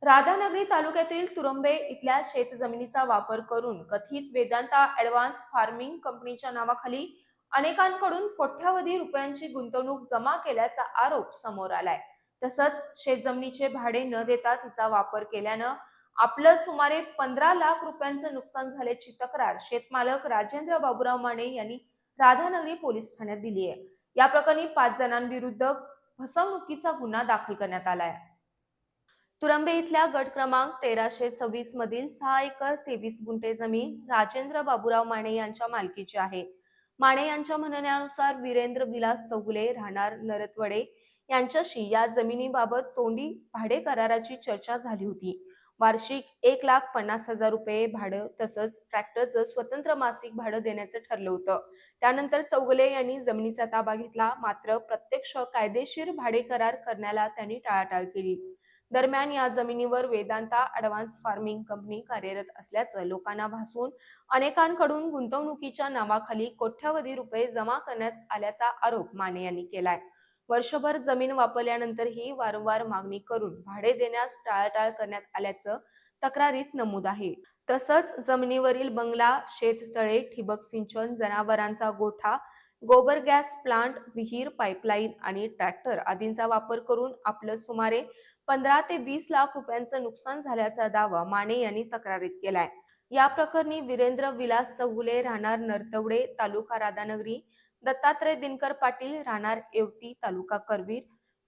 राधानगरी तालुक्यातील तुरंबे इथल्या शेतजमिनीचा वापर करून कथित वेदांता ॲडव्हान्स फार्मिंग कंपनीच्या नावाखाली अनेकांकडून कोट्यावधी रुपयांची गुंतवणूक जमा केल्याचा आरोप समोर आलाय। तसंच शेतजमिनीचे भाडे न देता तिचा वापर केल्यानं आपलं सुमारे 15 लाख रुपयांचं नुकसान झाल्याची तक्रार शेतमालक राजेंद्र बाबूराव माने यांनी राधानगरी पोलीस ठाण्यात दिली आहे। या प्रकरणी 5 जणांविरुद्ध फसवणुकीचा गुन्हा दाखल करण्यात आलाय। तुरंबे इथल्या गट क्रमांक 1326 मधील 6 एकर 23 गुंठे जमीन राजेंद्र बाबूराव माने यांच्या मालकीची आहे। माने यांच्या म्हणण्यानुसार वीरेंद्र विलास चौगुले राहणार नरतवडे यांच्याशी या जमिनीबाबत तोंडी भाडे कराराची चर्चा झाली होती। वार्षिक 1,50,000 रुपये भाडं तसंच ट्रॅक्टरचं स्वतंत्र मासिक भाडं देण्याचं ठरलं होतं। त्यानंतर चौगुले यांनी जमिनीचा ताबा घेतला, मात्र प्रत्यक्ष कायदेशीर भाडे करार करण्याला त्यांनी टाळाटाळ केली। दरम्यान या जमिनीवर वेदांता ॲडव्हान्स फार्मिंग कंपनी कार्यरत असल्याचं लोकांना भासवून अनेकांकडून गुंतवणुकीच्या नावाखाली कोट्यावधी रुपये जमा करण्यात आल्याचा आरोप माने यांनी केलाय। वर्षभर जमीन वापरल्यानंतरही वारंवार मागणी करून भाडे देण्यास टाळाटाळ करण्यात आल्याचं तक्रारीत नमूद आहे। तसंच जमिनीवरील बंगला, शेततळे, ठिबक सिंचन, जनावरांचा गोठा, गोबर गॅस प्लांट, विहीर, पाईपलाईन आणि ट्रॅक्टर आदींचा वापर करून आपलं सुमारे 15 ते 20 लाख रुपयांचं नुकसान झाल्याचा दावा माने यांनी तक्रारीत केलाय। या प्रकरणी वीरेंद्र विलास चौगुले राहणार नरतवडे तालुका राधानगरी, दत्तात्रय दिनकर पाटील राहणार येवती तालुका करवीर,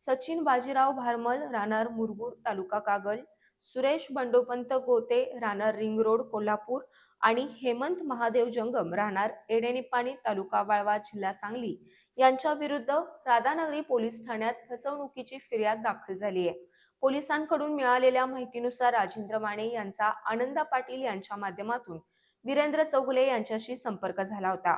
सचिन बाजीराव भारमल राहणार मुरगुड तालुका कागल, सुरेश बंडोपंत गोते राहणार रिंग रोड कोल्हापूर आणि हेमंत महादेव जंगम राहणार एडेनिपाणी तालुका वाळवा जिल्हा सांगली यांच्या विरुद्ध राधानगरी पोलीस ठाण्यात फसवणुकीची फिर्याद दाखल झाली आहे। पोलिसांकडून मिळालेल्या माहितीनुसार राजेंद्र माने यांचा आनंदा पाटील यांच्या माध्यमातून वीरेंद्र चौगुले यांच्याशी संपर्क झाला होता।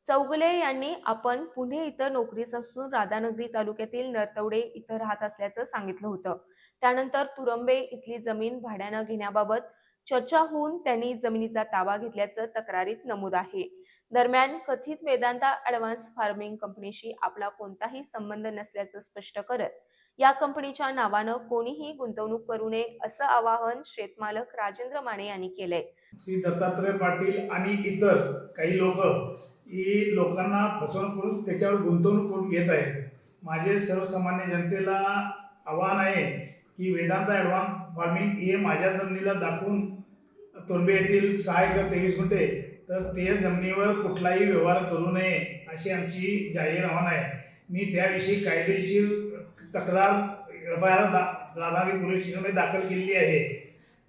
चौगुले यांनी आपण पुणे इथं नोकरीस असून राधानगरी तालुक्यातील नरतवडे इथं राहत असल्याचं सांगितलं होतं। त्यानंतर तुरंबे इथली जमीन भाड्यानं घेण्याबाबत चर्चा होऊन त्यांनी जमिनीचा ताबा घेतल्याचं तक्रारीत नमूद आहे। दरम्यान कथित वेदांता ॲडव्हान्स फार्मिंग कंपनीशी आपला कोणताही संबंध नसल्याचं स्पष्ट करत या कंपनीच्या नावानं कोणीही गुंतवणूक करू नये असं आवाहन शेतमालक राजेंद्र माने यांनी केलंय। श्री दत्तात्रय पाटील आणि इतर काही लोक ही लोकांना फसवणूक करून त्याच्यावर गुंतवणूक करून घेत आहेत। माझे सर्वसामान्य जनतेला आव्हान आहे की वेदांता ॲडव्हान्स फार्मिंग हे माझ्या जमिनीला दाखवून तोंडबे येथील 6 एकर 23 गुंठे तर ते जमिनीवर कुठलाही व्यवहार करू नये अशी आमची जाहीर आव्हान आहे। मी त्याविषयी कायदेशीर तक्रार राधानगरी पोलीस स्टेशनमध्ये दाखल केलेली आहे।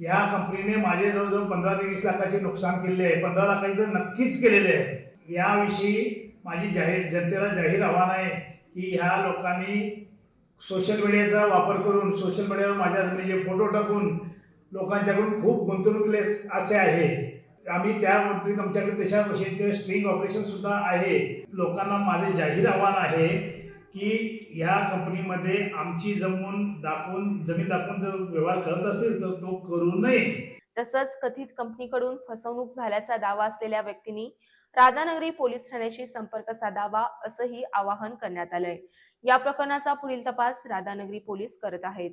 या कंपनीने माझे जवळजवळ 15 ते 20 लाखाचे नुकसान केले आहे। 15 लाखाचे तर नक्कीच केलेले आहे। याविषयी माझी जनतेला जाहीर आव्हान आहे की ह्या लोकांनी सोशल मीडियाचा वापर करून सोशल मीडियावर माझ्या जमिनीचे फोटो टाकून लोकांच्याकडून खूप गुंतवणूक केली असे आहे। आम्ही त्याबाबतीत आमच्याकडे त्याच्याविषयीचे स्ट्रिंग ऑपरेशन सुद्धा आहे। लोकांना माझे जाहीर आव्हान आहे की या कंपनीमध्ये आमची जमीन दाखवून जर व्यवहार करत असेल तर तो करू नये। तसंच कथित कंपनीकडून फसवणूक झाल्याचा दावा असलेल्या व्यक्तींनी राधानगरी पोलीस ठाण्याशी संपर्क साधावा असंही आवाहन करण्यात आलंय। या प्रकरणाचा पुढील तपास राधानगरी पोलीस करत आहेत।